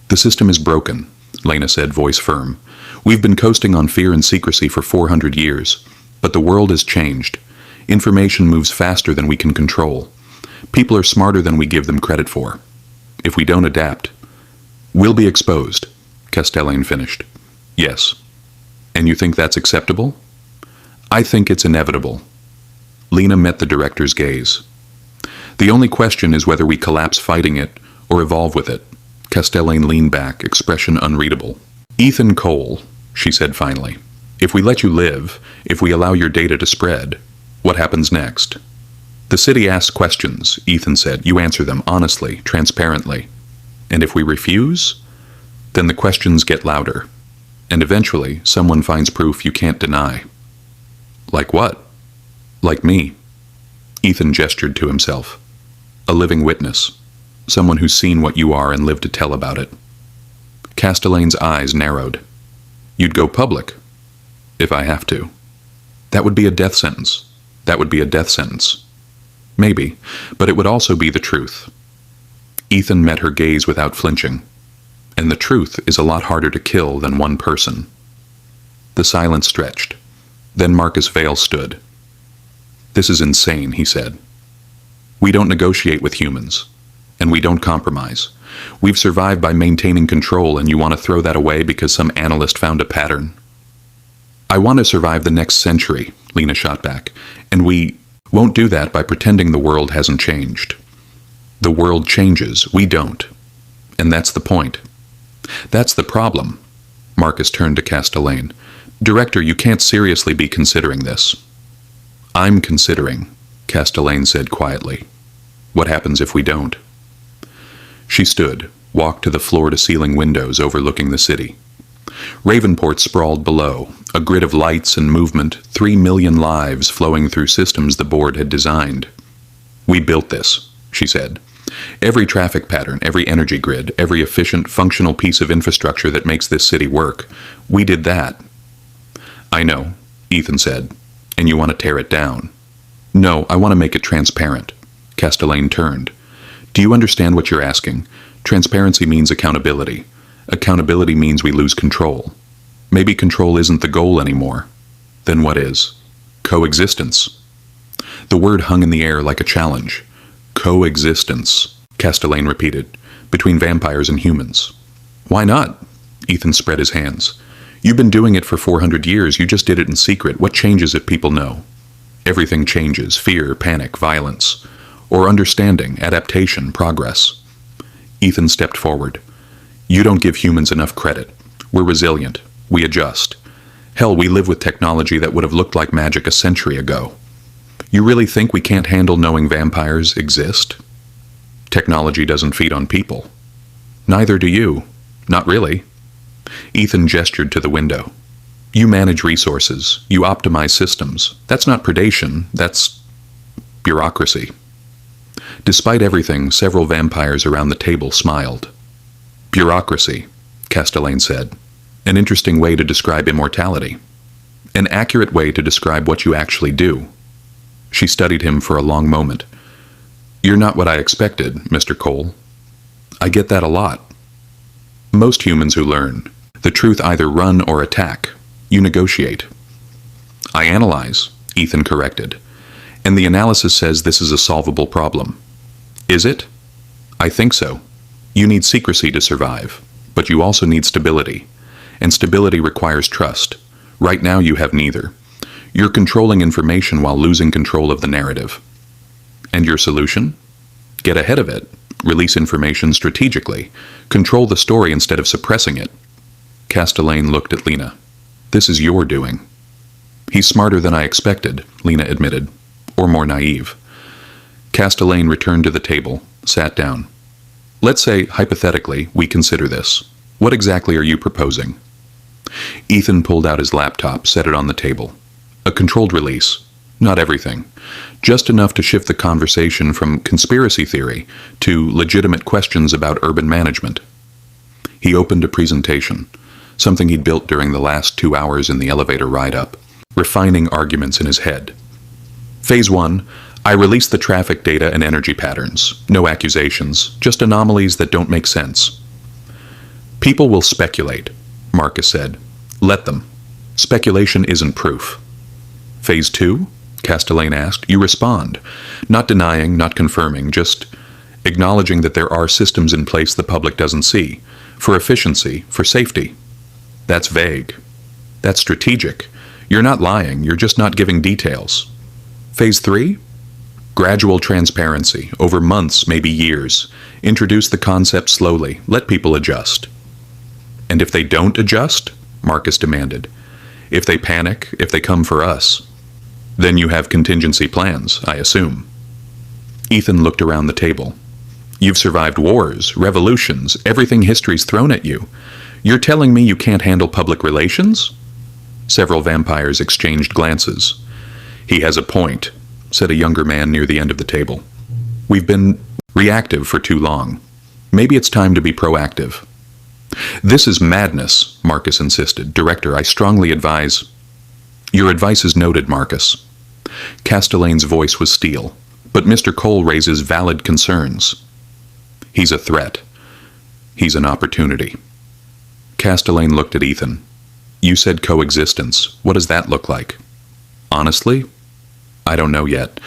S1: The system is broken, Lena said, voice firm. We've been coasting on fear and secrecy for 400 years. But the world has changed. Information moves faster than we can control. People are smarter than we give them credit for. If we don't adapt, we'll be exposed, Castellane finished. Yes. And you think that's acceptable? I think it's inevitable. Lena met the director's gaze. The only question is whether we collapse fighting it or evolve with it. Castellane leaned back, expression unreadable. Ethan Cole, she said finally. If we let you live, if we allow your data to spread, what happens next? The city asks questions, Ethan said. You answer them honestly, transparently. And if we refuse, then the questions get louder. And eventually, someone finds proof you can't deny. Like what? Like me. Ethan gestured to himself. A living witness. Someone who's seen what you are and lived to tell about it. Castellane's eyes narrowed. You'd go public. If I have to. That would be a death sentence. That would be a death sentence. Maybe, but it would also be the truth. Ethan met her gaze without flinching. And the truth is a lot harder to kill than one person. The silence stretched. Then Marcus Vale stood. This is insane, he said. We don't negotiate with humans. And we don't compromise. We've survived by maintaining control, and you want to throw that away because some analyst found a pattern? I want to survive the next century, Lena shot back, and we won't do that by pretending the world hasn't changed. The world changes, we don't. And that's the point. That's the problem. Marcus turned to Castellane. Director, you can't seriously be considering this. I'm considering, Castellane said quietly. What happens if we don't? She stood, walked to the floor-to-ceiling windows overlooking the city. Ravenport sprawled below, a grid of lights and movement, 3 million lives flowing through systems the board had designed. We built this, she said. Every traffic pattern, every energy grid, every efficient, functional piece of infrastructure that makes this city work. We did that. I know, Ethan said. And you want to tear it down. No, I want to make it transparent. Castellane turned. Do you understand what you're asking? Transparency means accountability. Accountability means we lose control. Maybe control isn't the goal anymore. Then what is? Coexistence. The word hung in the air like a challenge. Coexistence, Castellane repeated, between vampires and humans. Why not? Ethan spread his hands. You've been doing it for 400 years. You just did it in secret. What changes if people know? Everything changes. Fear, panic, violence. Or understanding, adaptation, progress. Ethan stepped forward. You don't give humans enough credit. We're resilient. We adjust. Hell, we live with technology that would have looked like magic a century ago. You really think we can't handle knowing vampires exist? Technology doesn't feed on people. Neither do you. Not really. Ethan gestured to the window. You manage resources. You optimize systems. That's not predation. That's bureaucracy. Despite everything, several vampires around the table smiled. Bureaucracy, Castellane said. An interesting way to describe immortality. An accurate way to describe what you actually do. She studied him for a long moment. You're not what I expected, Mr. Cole. I get that a lot. Most humans who learn, the truth either run or attack. You negotiate. I analyze, Ethan corrected. And the analysis says this is a solvable problem. Is it? I think so. You need secrecy to survive, but you also need stability. And stability requires trust. Right now you have neither. You're controlling information while losing control of the narrative. And your solution? Get ahead of it. Release information strategically. Control the story instead of suppressing it. Castellane looked at Lena. This is your doing. He's smarter than I expected, Lena admitted. Or more naive. Castellane returned to the table, sat down. Let's say, hypothetically, we consider this. What exactly are you proposing? Ethan pulled out his laptop, set it on the table. A controlled release. Not everything. Just enough to shift the conversation from conspiracy theory to legitimate questions about urban management. He opened a presentation, something he'd built during the last 2 hours in the elevator ride up, refining arguments in his head. Phase 1, I release the traffic data and energy patterns. No accusations, just anomalies that don't make sense. People will speculate, Marcus said. Let them. Speculation isn't proof. Phase 2? Castellane asked. You respond. Not denying, not confirming, just acknowledging that there are systems in place the public doesn't see. For efficiency, for safety. That's vague. That's strategic. You're not lying, you're just not giving details. Phase 3? Gradual transparency, over months, maybe years. Introduce the concept slowly, let people adjust. And if they don't adjust? Marcus demanded. If they panic, if they come for us. Then you have contingency plans, I assume. Ethan looked around the table. You've survived wars, revolutions, everything history's thrown at you. You're telling me you can't handle public relations? Several vampires exchanged glances. He has a point, said a younger man near the end of the table. We've been reactive for too long. Maybe it's time to be proactive. This is madness, Marcus insisted. Director, I strongly advise... Your advice is noted, Marcus. Castellane's voice was steel, but Mr. Cole raises valid concerns. He's a threat. He's an opportunity. Castellane looked at Ethan. You said coexistence. What does that look like? Honestly, I don't know yet,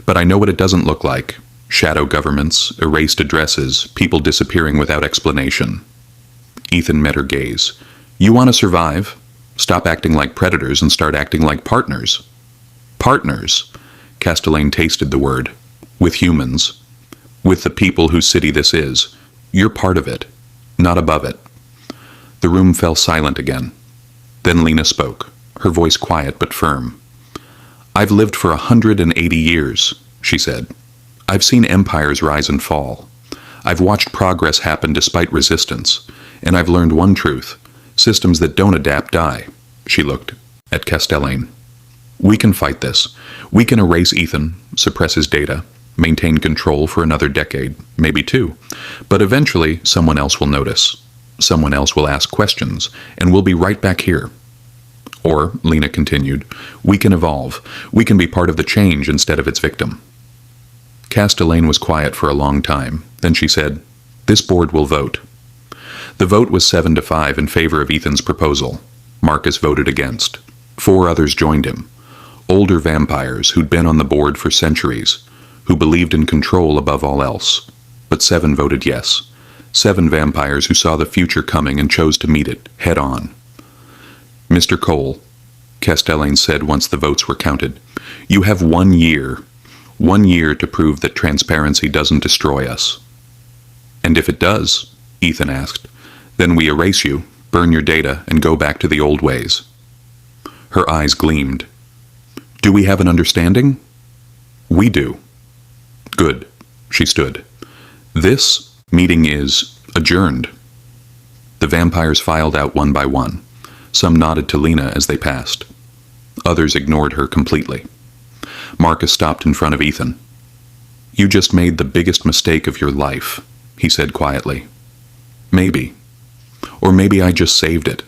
S1: but I know what it doesn't look like. Shadow governments, erased addresses, people disappearing without explanation. Ethan met her gaze. You want to survive? Stop acting like predators and start acting like partners. Partners, Castellane tasted the word. With humans. With the people whose city this is. You're part of it, not above it. The room fell silent again. Then Lena spoke, her voice quiet but firm. I've lived for 180 years, she said. I've seen empires rise and fall. I've watched progress happen despite resistance. And I've learned one truth. Systems that don't adapt die. She looked at Castellane. We can fight this. We can erase Ethan, suppress his data, maintain control for another decade, maybe 2. But eventually, someone else will notice. Someone else will ask questions, and we'll be right back here. Or, Lena continued, we can evolve. We can be part of the change instead of its victim. Castellane was quiet for a long time. Then she said, This board will vote. The vote was 7-5 in favor of Ethan's proposal. Marcus voted against. 4 others joined him. Older vampires who'd been on the board for centuries, who believed in control above all else. But 7 voted yes. 7 vampires who saw the future coming and chose to meet it head on. Mr. Cole, Castellane said once the votes were counted, you have 1 year. 1 year to prove that transparency doesn't destroy us. And if it does, Ethan asked, then we erase you, burn your data, and go back to the old ways. Her eyes gleamed. Do we have an understanding? We do. Good. She stood. This meeting is adjourned. The vampires filed out one by one. Some nodded to Lena as they passed. Others ignored her completely. Marcus stopped in front of Ethan. You just made the biggest mistake of your life, he said quietly. Maybe. Or maybe I just saved it.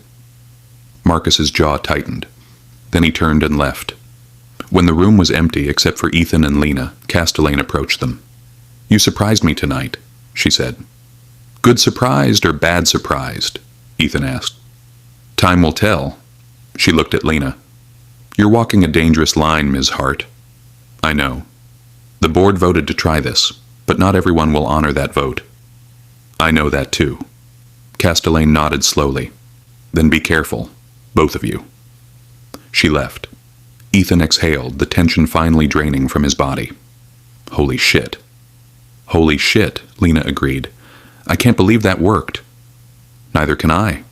S1: Marcus's jaw tightened. Then he turned and left. When the room was empty except for Ethan and Lena, Castellane approached them. You surprised me tonight, she said. Good surprised or bad surprised? Ethan asked. Time will tell. She looked at Lena. You're walking a dangerous line, Ms. Hart. I know. The board voted to try this, but not everyone will honor that vote. I know that too. Castellane nodded slowly. Then be careful, both of you. She left. Ethan exhaled, the tension finally draining from his body. Holy shit. Holy shit, Lena agreed. I can't believe that worked. Neither can I.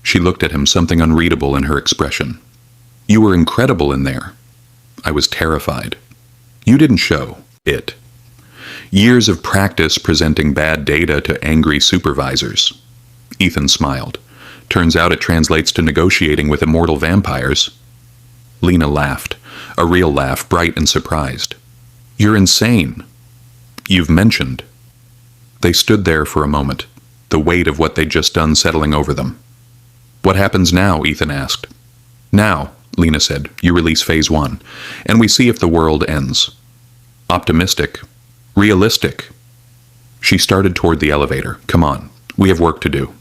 S1: She looked at him, something unreadable in her expression. You were incredible in there. I was terrified. You didn't show it. Years of practice presenting bad data to angry supervisors. Ethan smiled. Turns out it translates to negotiating with immortal vampires. Lena laughed, a real laugh, bright and surprised. You're insane. You've mentioned. They stood there for a moment, the weight of what they'd just done settling over them. What happens now? Ethan asked. Now, Lena said, you release phase 1, and we see if the world ends. Optimistic. Realistic. She started toward the elevator. Come on, we have work to do.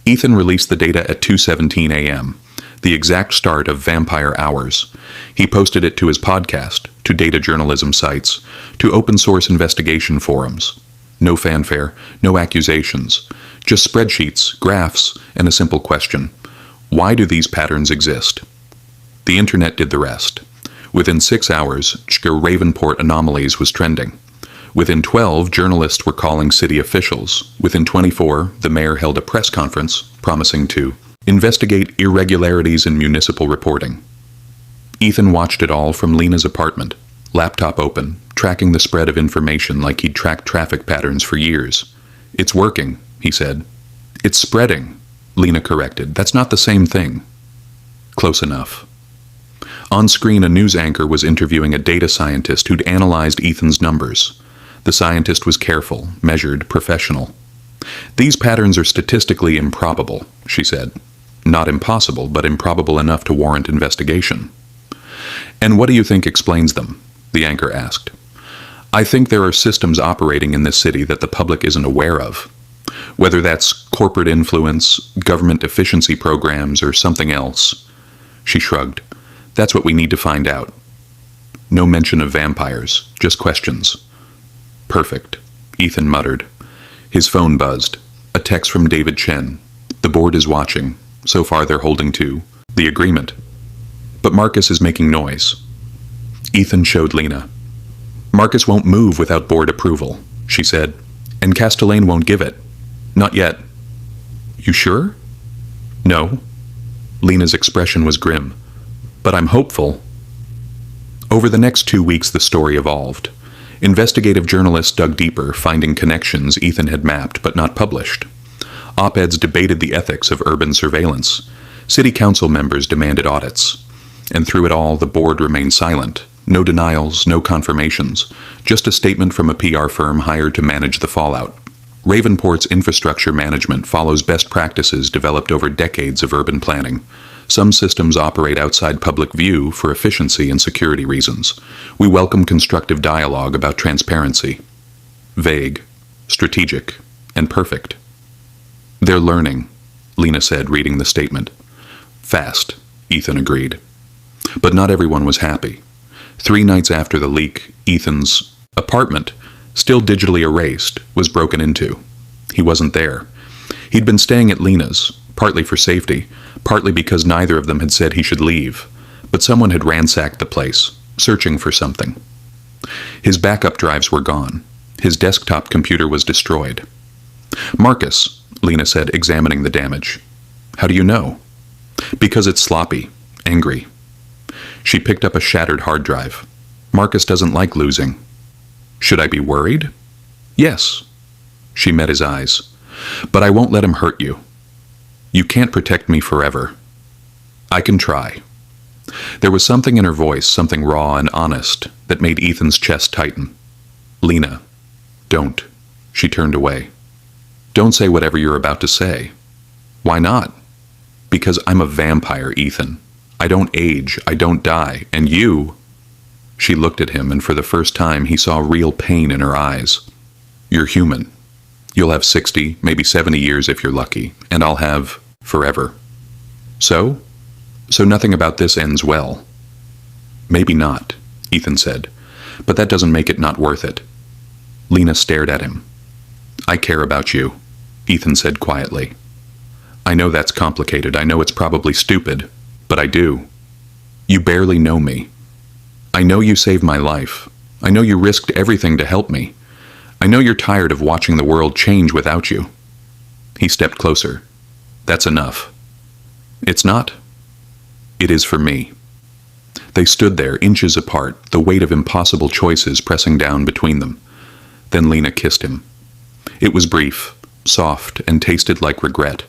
S1: Ethan released the data at 2:17 a.m., the exact start of Vampire Hours. He posted it to his podcast, to data journalism sites, to open-source investigation forums. No fanfare, no accusations, just spreadsheets, graphs, and a simple question. Why do these patterns exist? The internet did the rest. Within 6 hours, Ravenport anomalies was trending. Within 12, journalists were calling city officials. Within 24, the mayor held a press conference, promising to investigate irregularities in municipal reporting. Ethan watched it all from Lena's apartment, laptop open, tracking the spread of information like he'd tracked traffic patterns for years. It's working, he said. It's spreading, Lena corrected. That's not the same thing. Close enough. On screen, a news anchor was interviewing a data scientist who'd analyzed Ethan's numbers. The scientist was careful, measured, professional. These patterns are statistically improbable, she said. Not impossible, but improbable enough to warrant investigation. And what do you think explains them? The anchor asked. I think there are systems operating in this city that the public isn't aware of. Whether that's corporate influence, government efficiency programs, or something else. She shrugged. That's what we need to find out. No mention of vampires, just questions. Perfect, Ethan muttered. His phone buzzed. A text from David Chen. The board is watching. So far they're holding to the agreement. But Marcus is making noise. Ethan showed Lena. Marcus won't move without board approval, she said. And Castellane won't give it. Not yet. You sure? No. Lena's expression was grim. But I'm hopeful. Over the next 2 weeks, the story evolved. Investigative journalists dug deeper, finding connections Ethan had mapped but not published. Op-eds debated the ethics of urban surveillance. City council members demanded audits. And through it all, the board remained silent. No denials, no confirmations. Just a statement from a PR firm hired to manage the fallout. Ravenport's infrastructure management follows best practices developed over decades of urban planning. Some systems operate outside public view for efficiency and security reasons. We welcome constructive dialogue about transparency. Vague, strategic, and perfect. They're learning, Lena said, reading the statement. Fast, Ethan agreed. But not everyone was happy. 3 nights after the leak, Ethan's apartment, still digitally erased, was broken into. He wasn't there. He'd been staying at Lena's, partly for safety, partly because neither of them had said he should leave. But someone had ransacked the place, searching for something. His backup drives were gone. His desktop computer was destroyed. "Marcus," Lena said, examining the damage. "How do you know?" "Because it's sloppy, angry." She picked up a shattered hard drive. "Marcus doesn't like losing." "Should I be worried?" "Yes." She met his eyes. "But I won't let him hurt you. You can't protect me forever." "I can try." There was something in her voice, something raw and honest, that made Ethan's chest tighten. "Lena, don't." She turned away. "Don't say whatever you're about to say." "Why not?" "Because I'm a vampire, Ethan. I don't age, I don't die, and you—" She looked at him, and for the first time he saw real pain in her eyes. "You're human. You'll have 60, maybe 70 years if you're lucky, and I'll have forever. So? So nothing about this ends well." "Maybe not," Ethan said, "but that doesn't make it not worth it." Lena stared at him. "I care about you," Ethan said quietly. "I know that's complicated. I know it's probably stupid, but I do. You barely know me. I know you saved my life. I know you risked everything to help me. I know you're tired of watching the world change without you." He stepped closer. "That's enough." "It's not?" "It is for me." They stood there, inches apart, the weight of impossible choices pressing down between them. Then Lena kissed him. It was brief, soft, and tasted like regret.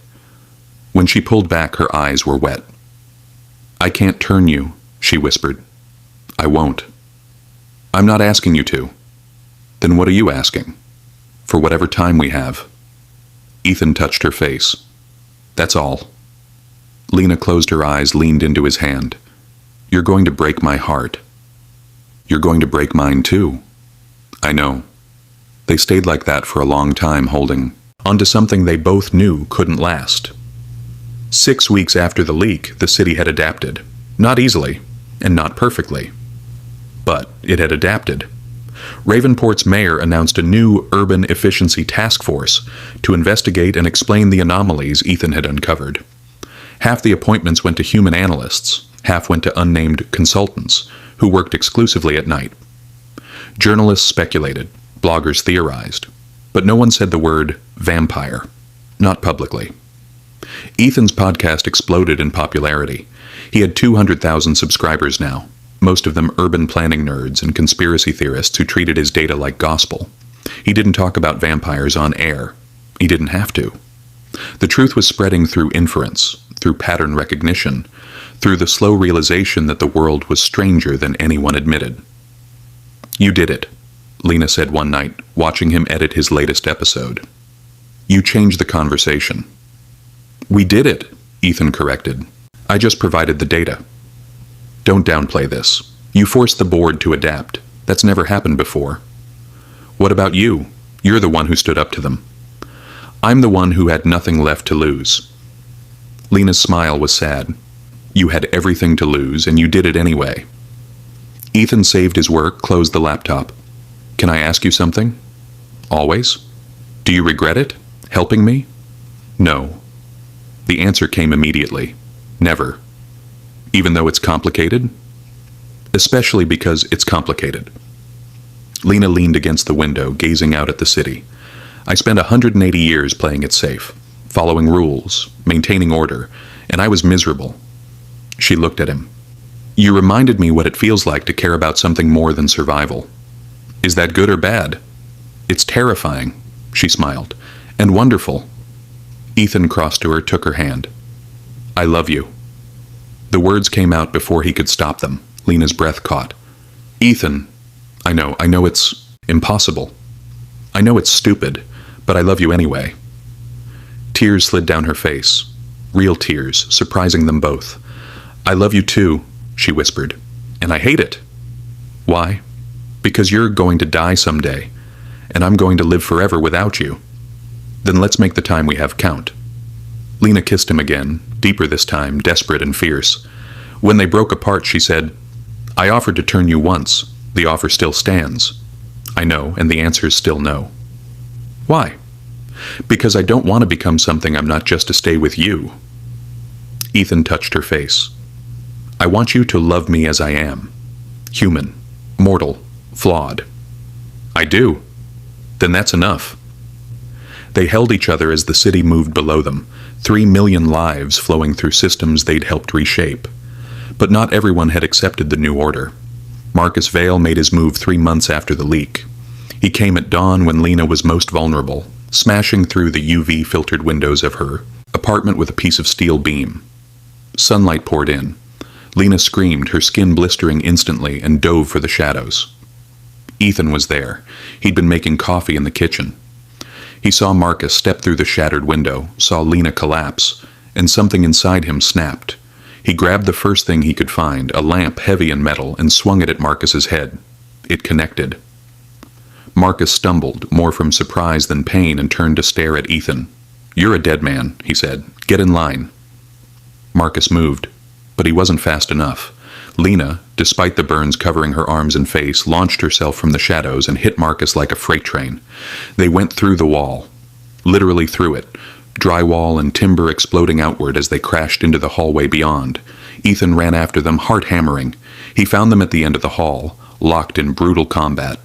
S1: When she pulled back, her eyes were wet. "I can't turn you," she whispered. "I won't." "I'm not asking you to." "Then what are you asking?" "For whatever time we have." Ethan touched her face. "That's all." Lena closed her eyes, leaned into his hand. "You're going to break my heart." "You're going to break mine too." "I know." They stayed like that for a long time, holding onto something they both knew couldn't last. 6 weeks after the leak, the city had adapted. Not easily, and not perfectly. But it had adapted. Ravenport's mayor announced a new urban efficiency task force to investigate and explain the anomalies Ethan had uncovered. Half the appointments went to human analysts, half went to unnamed consultants who worked exclusively at night. Journalists speculated, bloggers theorized, but no one said the word vampire, not publicly. Ethan's podcast exploded in popularity. He had 200,000 subscribers now, most of them urban planning nerds and conspiracy theorists who treated his data like gospel. He didn't talk about vampires on air. He didn't have to. The truth was spreading through inference, through pattern recognition, through the slow realization that the world was stranger than anyone admitted. "You did it," Lena said one night, watching him edit his latest episode. "You changed the conversation." "We did it," Ethan corrected. "I just provided the data." "Don't downplay this. You forced the board to adapt. That's never happened before." "What about you? You're the one who stood up to them." "I'm the one who had nothing left to lose." Lena's smile was sad. "You had everything to lose, and you did it anyway." Ethan saved his work, closed the laptop. "Can I ask you something?" "Always." "Do you regret it? Helping me?" "No." The answer came immediately. "Never." "Even though it's complicated?" "Especially because it's complicated." Lena leaned against the window, gazing out at the city. "I spent 180 years playing it safe, following rules, maintaining order, and I was miserable." She looked at him. "You reminded me what it feels like to care about something more than survival." "Is that good or bad?" "It's terrifying," she smiled, "and wonderful." Ethan crossed to her, took her hand. "I love you." The words came out before he could stop them. Lena's breath caught. "Ethan, I know it's impossible. I know it's stupid, but I love you anyway." Tears slid down her face. Real tears, surprising them both. "I love you too," she whispered. "And I hate it." "Why?" "Because you're going to die someday, and I'm going to live forever without you." "Then let's make the time we have count." Lena kissed him again, deeper this time, desperate and fierce. When they broke apart, she said, I offered to turn you once. The offer still stands. I know, and the answer is still no. Why? Because I don't want to become something I'm not just to stay with you. Ethan touched her face. I want you to love me as I am. Human, mortal, flawed. I do. Then that's enough. They held each other as the city moved below them, 3 million lives flowing through systems they'd helped reshape. But not everyone had accepted the new order. Marcus Vale made his move 3 months after the leak. He came at dawn when Lena was most vulnerable, smashing through the UV-filtered windows of her apartment with a piece of steel beam. Sunlight poured in. Lena screamed, her skin blistering instantly, and dove for the shadows. Ethan was there. He'd been making coffee in the kitchen. He saw Marcus step through the shattered window, saw Lena collapse, and something inside him snapped. He grabbed the first thing he could find, a lamp heavy in metal, and swung it at Marcus's head. It connected. Marcus stumbled, more from surprise than pain, and turned to stare at Ethan. You're a dead man, he said. Get in line. Marcus moved, but he wasn't fast enough. Lena, despite the burns covering her arms and face, launched herself from the shadows and hit Marcus like a freight train. They went through the wall, literally through it, drywall and timber exploding outward as they crashed into the hallway beyond. Ethan ran after them, heart hammering. He found them at the end of the hall, locked in brutal combat.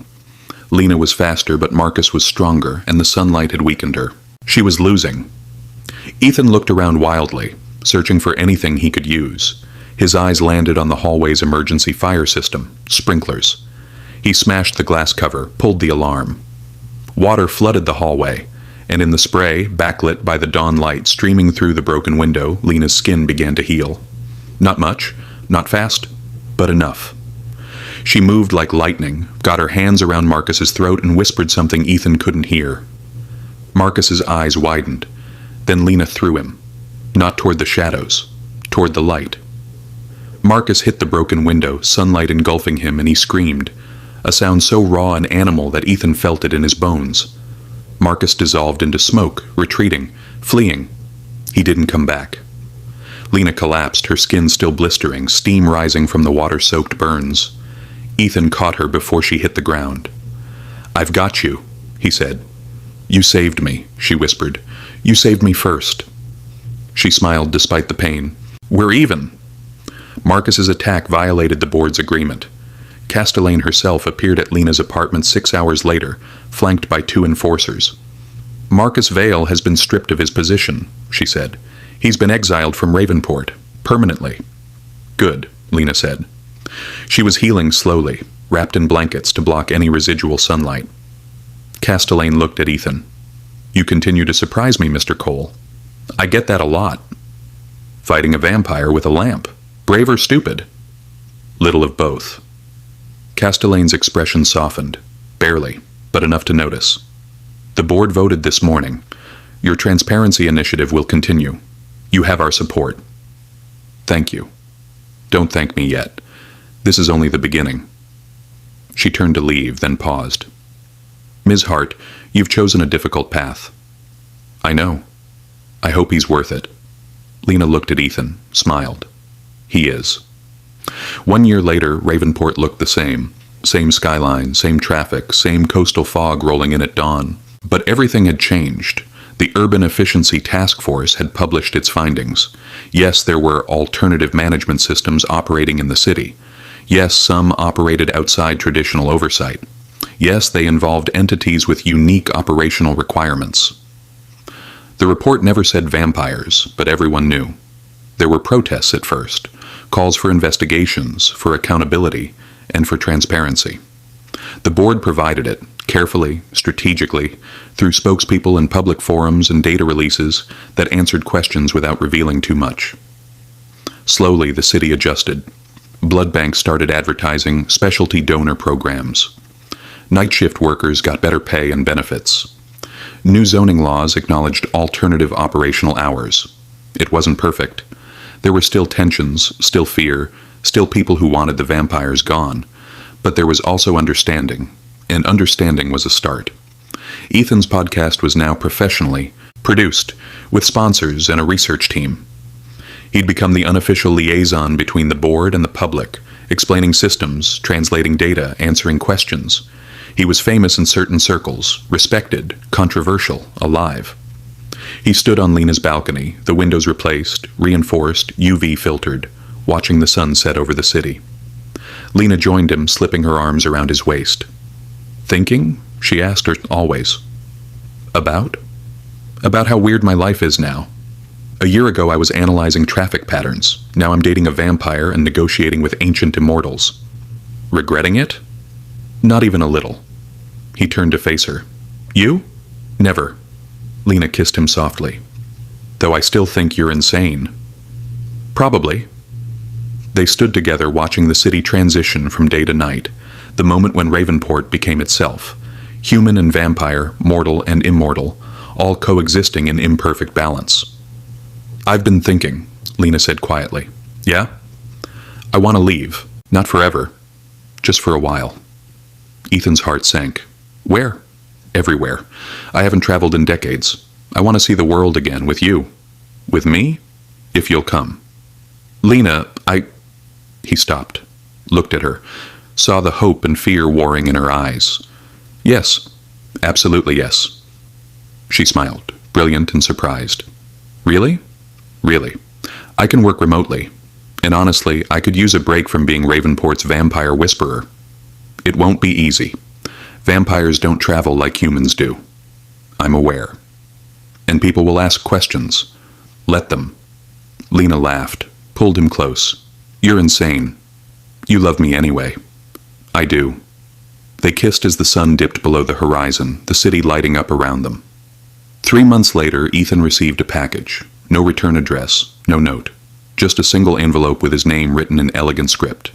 S1: Lena was faster, but Marcus was stronger, and the sunlight had weakened her. She was losing. Ethan looked around wildly, searching for anything he could use. His eyes landed on the hallway's emergency fire system, sprinklers. He smashed the glass cover, pulled the alarm. Water flooded the hallway, and in the spray, backlit by the dawn light streaming through the broken window, Lena's skin began to heal. Not much, not fast, but enough. She moved like lightning, got her hands around Marcus's throat, and whispered something Ethan couldn't hear. Marcus's eyes widened. Then Lena threw him. Not toward the shadows, toward the light. Marcus hit the broken window, sunlight engulfing him, and he screamed, a sound so raw and animal that Ethan felt it in his bones. Marcus dissolved into smoke, retreating, fleeing. He didn't come back. Lena collapsed, her skin still blistering, steam rising from the water-soaked burns. Ethan caught her before she hit the ground. I've got you, he said. You saved me, she whispered. You saved me first. She smiled despite the pain. We're even. Marcus's attack violated the board's agreement. Castellane herself appeared at Lena's apartment 6 hours later, flanked by 2 enforcers. Marcus Vale has been stripped of his position, she said. He's been exiled from Ravenport, permanently. Good, Lena said. She was healing slowly, wrapped in blankets to block any residual sunlight. Castellane looked at Ethan. You continue to surprise me, Mr. Cole. I get that a lot. Fighting a vampire with a lamp. Brave or stupid? Little of both. Castellane's expression softened. Barely, but enough to notice. The board voted this morning. Your transparency initiative will continue. You have our support. Thank you. Don't thank me yet. This is only the beginning. She turned to leave, then paused. Ms. Hart, you've chosen a difficult path. I know. I hope he's worth it. Lena looked at Ethan, smiled. He is. 1 year later, Ravenport looked the same. Same skyline, same traffic, same coastal fog rolling in at dawn. But everything had changed. The Urban Efficiency Task Force had published its findings. Yes, there were alternative management systems operating in the city. Yes, some operated outside traditional oversight. Yes, they involved entities with unique operational requirements. The report never said vampires, but everyone knew. There were protests at first, calls for investigations, for accountability, and for transparency. The board provided it, carefully, strategically, through spokespeople in public forums and data releases that answered questions without revealing too much. Slowly, the city adjusted. Blood banks started advertising specialty donor programs. Night shift workers got better pay and benefits. New zoning laws acknowledged alternative operational hours. It wasn't perfect. There were still tensions, still fear, still people who wanted the vampires gone. But there was also understanding, and understanding was a start. Ethan's podcast was now professionally, Produced, with sponsors and a research team. He'd become the unofficial liaison between the board and the public, explaining systems, translating data, answering questions. He was famous in certain circles, respected, controversial, alive. He stood on Lena's balcony, the windows replaced, reinforced, UV filtered, watching the sun set over the city. Lena joined him, slipping her arms around his waist. Thinking? She asked her always. About? About how weird my life is now. A year ago I was analyzing traffic patterns. Now I'm dating a vampire and negotiating with ancient immortals. Regretting it? Not even a little. He turned to face her. You? Never. Lena kissed him softly. Though I still think you're insane. Probably. They stood together watching the city transition from day to night, the moment when Ravenport became itself, human and vampire, mortal and immortal, all coexisting in imperfect balance. I've been thinking, Lena said quietly. Yeah? I want to leave. Not forever. Just for a while. Ethan's heart sank. Where? Everywhere. I haven't traveled in decades. I want to see the world again with you. With me? If you'll come. Lena, He stopped, looked at her, saw the hope and fear warring in her eyes. Yes. Absolutely yes. She smiled, brilliant and surprised. Really? Really. I can work remotely. And honestly, I could use a break from being Ravenport's vampire whisperer. It won't be easy. Vampires don't travel like humans do. I'm aware. And people will ask questions. Let them. Lena laughed, pulled him close. You're insane. You love me anyway. I do. They kissed as the sun dipped below the horizon, the city lighting up around them. 3 months later, Ethan received a package. No return address, no note. Just a single envelope with his name written in elegant script.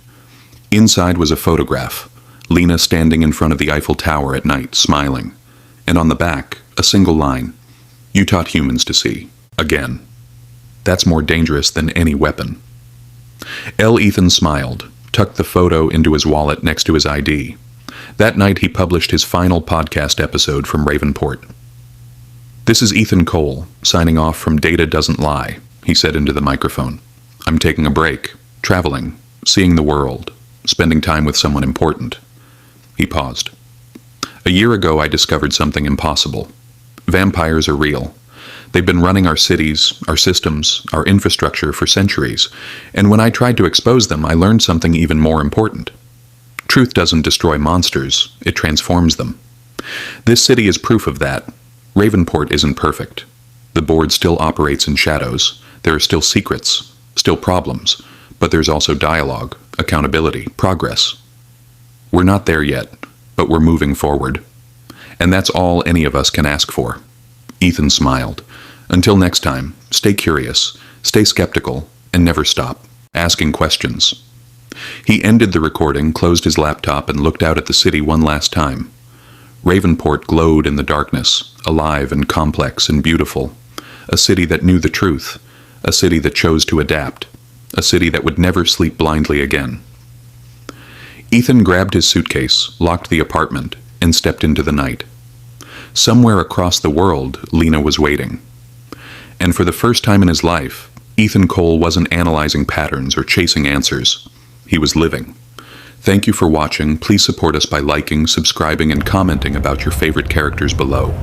S1: Inside was a photograph. Lena standing in front of the Eiffel Tower at night, smiling. And on the back, a single line. You taught humans to see. Again. That's more dangerous than any weapon. Ethan smiled, tucked the photo into his wallet next to his ID. That night he published his final podcast episode from Ravenport. This is Ethan Cole, signing off from Data Doesn't Lie, he said into the microphone. I'm taking a break, traveling, seeing the world, spending time with someone important. He paused. A year ago I discovered something impossible. Vampires are real. They've been running our cities, our systems, our infrastructure for centuries, and when I tried to expose them, I learned something even more important. Truth doesn't destroy monsters, it transforms them. This city is proof of that. Ravenport isn't perfect. The board still operates in shadows. There are still secrets, still problems, but there's also dialogue, accountability, progress. We're not there yet, but we're moving forward. And that's all any of us can ask for. Ethan smiled. Until next time, stay curious, stay skeptical, and never stop asking questions. He ended the recording, closed his laptop, and looked out at the city one last time. Ravenport glowed in the darkness, alive and complex and beautiful. A city that knew the truth, a city that chose to adapt, a city that would never sleep blindly again. Ethan grabbed his suitcase, locked the apartment, and stepped into the night. Somewhere across the world, Lena was waiting. And for the first time in his life, Ethan Cole wasn't analyzing patterns or chasing answers. He was living. Thank you for watching. Please support us by liking, subscribing, and commenting about your favorite characters below.